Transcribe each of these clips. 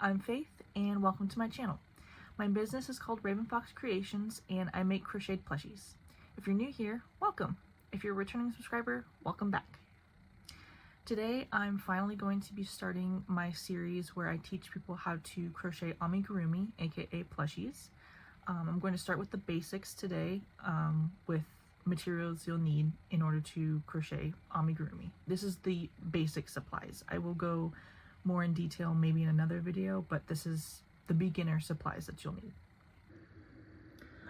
I'm Faith and welcome to my channel. My business is called Raven Fox Creations and I make crocheted plushies. If you're new here, welcome. If you're a returning subscriber, welcome back. Today I'm finally going to be starting my series where I teach people how to crochet amigurumi, aka plushies. I'm going to start with the basics today with materials you'll need in order to crochet amigurumi. This is the basic supplies. I will go more in detail maybe in another video, but this is the beginner supplies that you'll need.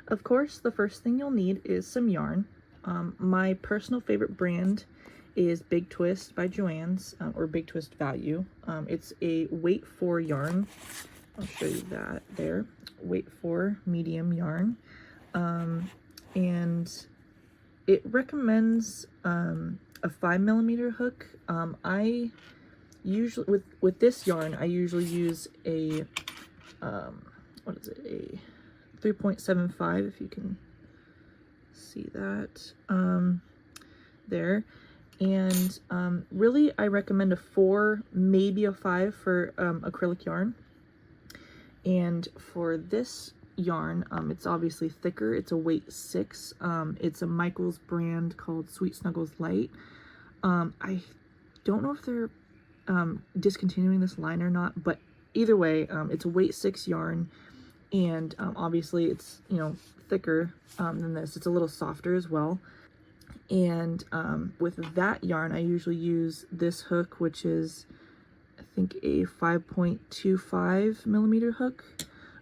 Of course, the first thing you'll need is some yarn. My personal favorite brand is Big Twist by Joann's, or Big Twist Value. It's a weight 4 yarn. I'll show you that there. Weight 4 medium yarn. And it recommends a 5mm hook. I usually, with this yarn, I usually use a, what is it, a 3.75, if you can see that, there. And really, I recommend a 4, maybe a 5 for acrylic yarn. And for this yarn, it's obviously thicker. It's a weight 6. It's a Michaels brand called Sweet Snuggles Light. I don't know if they're discontinuing this line or not, but either way, it's a weight 6 yarn, and obviously it's, you know, thicker than this. It's a little softer as well. And with that yarn, I usually use this hook, which is, I think, a 5.25mm hook.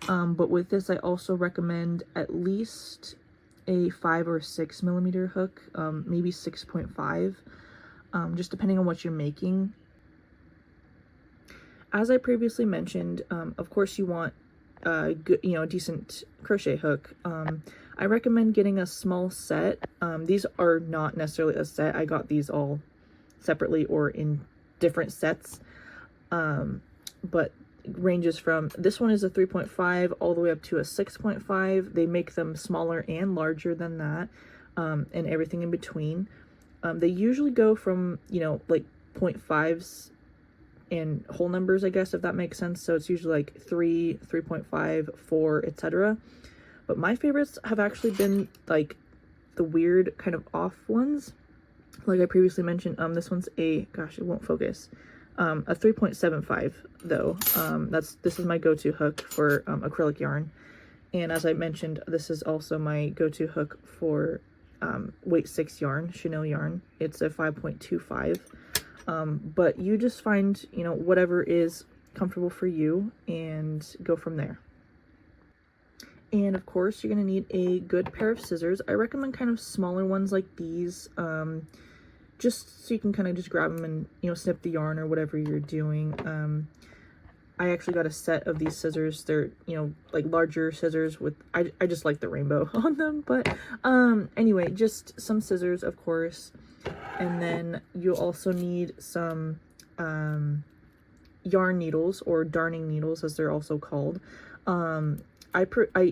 But with this, I also recommend at least a 5 or 6mm hook, maybe 6.5, just depending on what you're making. As I previously mentioned, of course you want a good, a decent crochet hook. I recommend getting a small set. These are not necessarily a set. I got these all separately or in different sets. But it ranges from, this one is a 3.5 all the way up to a 6.5. They make them smaller and larger than that, and everything in between. They usually go from, like 0.5s and whole numbers, I guess, if that makes sense. So it's usually like 3, 3.5, 4, etc. But my favorites have actually been like the weird kind of off ones. Like I previously mentioned, this one's a, gosh, it won't focus. A 3.75 though. This is my go-to hook for acrylic yarn. And as I mentioned, this is also my go-to hook for weight 6 yarn, chenille yarn. It's a 5.25. But you just find, whatever is comfortable for you and go from there. And of course, you're going to need a good pair of scissors. I recommend kind of smaller ones like these, just so you can kind of just grab them and, snip the yarn or whatever you're doing. I actually got a set of these scissors. They're, like larger scissors with, I just like the rainbow on them. But anyway, just some scissors, of course. And then you'll also need some yarn needles, or darning needles as they're also called. I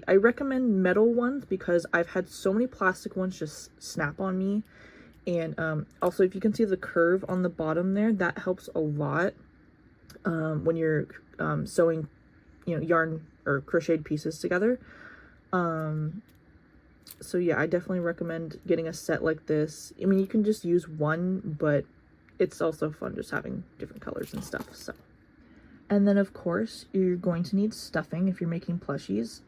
recommend metal ones because I've had so many plastic ones just snap on me. And also, if you can see the curve on the bottom there, that helps a lot when you're sewing, yarn or crocheted pieces together. So yeah, I definitely recommend getting a set like this. I mean, you can just use one, but it's also fun just having different colors and stuff. So, and then of course you're going to need stuffing if you're making plushies.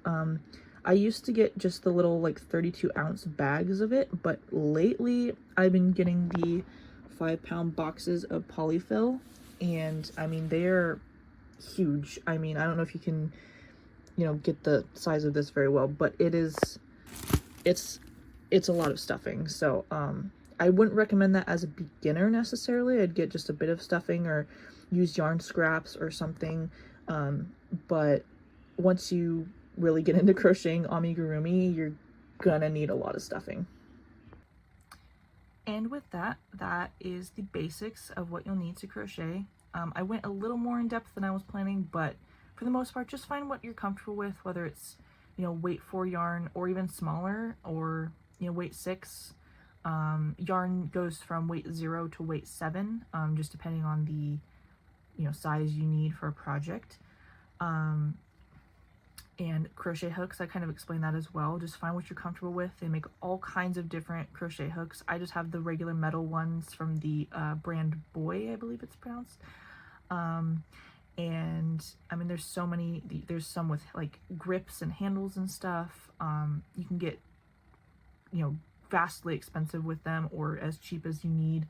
I used to get just the little like 32-ounce bags of it, but lately I've been getting the 5-pound boxes of polyfill, and I mean, they're huge. I mean, I don't know if you can, get the size of this very well, but it's a lot of stuffing. So I wouldn't recommend that as a beginner necessarily. I'd get just a bit of stuffing or use yarn scraps or something. But once you really get into crocheting amigurumi, you're gonna need a lot of stuffing. And with that is the basics of what you'll need to crochet. I went a little more in depth than I was planning, but for the most part, just find what you're comfortable with, whether it's, weight 4 yarn or even smaller, or, weight 6. Yarn goes from weight 0 to weight 7, just depending on the, size you need for a project. And crochet hooks, I kind of explain that as well. Just find what you're comfortable with. They make all kinds of different crochet hooks. I just have the regular metal ones from the brand Boy, I believe it's pronounced. And I mean, there's so many. There's some with like grips and handles and stuff. You can get, you know, vastly expensive with them or as cheap as you need.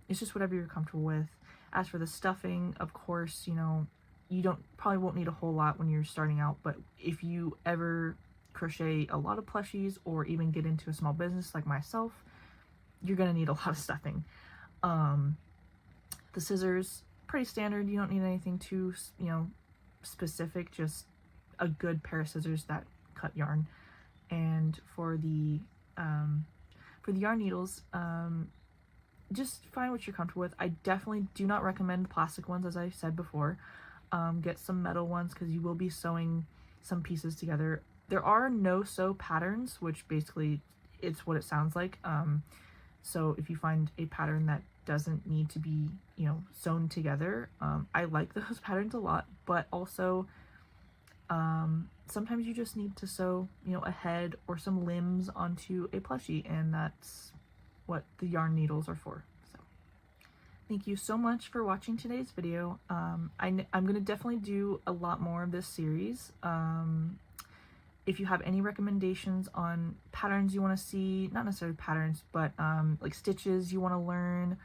It's just whatever you're comfortable with. As for the stuffing, of course, you know, you probably won't need a whole lot when you're starting out, but if you ever crochet a lot of plushies or even get into a small business like myself, you're gonna need a lot of stuffing. The scissors, pretty standard. You don't need anything too, you know, specific, just a good pair of scissors that cut yarn. And for the yarn needles, just find what you're comfortable with. I definitely do not recommend plastic ones, as I said before. Get some metal ones because you will be sewing some pieces together. There are no-sew patterns, which basically it's what it sounds like. So if you find a pattern that doesn't need to be, you know, sewn together, I like those patterns a lot, but also sometimes you just need to sew, you know, a head or some limbs onto a plushie, and that's what the yarn needles are for. So thank you so much for watching today's video. I'm going to definitely do a lot more of this series. If you have any recommendations on patterns you want to see, not necessarily patterns, but like stitches you want to learn,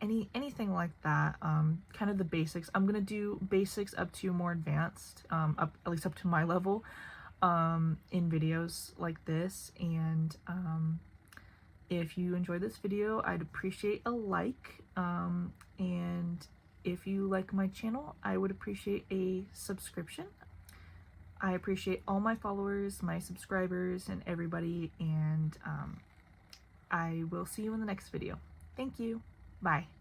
anything like that, kind of the basics. I'm gonna do basics up to more advanced, at least up to my level, in videos like this. And if you enjoyed this video, I'd appreciate a like, and if you like my channel, I would appreciate a subscription. I appreciate all my followers, my subscribers, and everybody, and I will see you in the next video. Thank you. Bye.